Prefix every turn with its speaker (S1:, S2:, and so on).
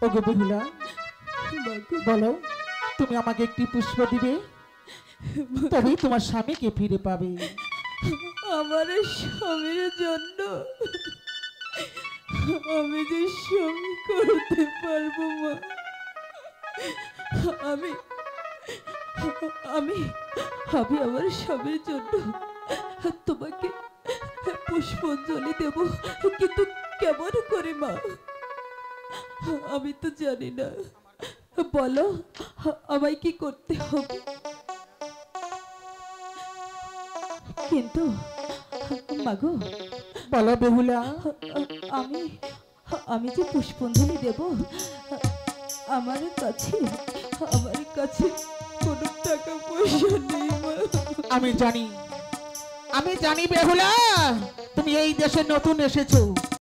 S1: ওগো বেহুলা, বলো তুমি আমাকে একটি পুষ্প দিবে, তবেই তোমার স্বামীকে ফিরে পাবে।
S2: আমার স্বামীর জন্য আমি যে স্বামী করতে পারবো মা। আমি আমি আমি আমার স্বামীর জন্য তোমাকে পুষ্পাঞ্জলি দেব, কিন্তু কেমন করে মা? আমি তো জানি না, বলো আমায় কি করতে হবে। কিন্তু মাগো,
S1: বলো বেহুলা।
S2: আমি আমি যে পুষ্পাঞ্জলি দেব, আমার কাছে কোনো টাকা পয়সা নেই মা।
S1: আমি জানি বেহুলা, তুমি এই দেশে নতুন এসেছো,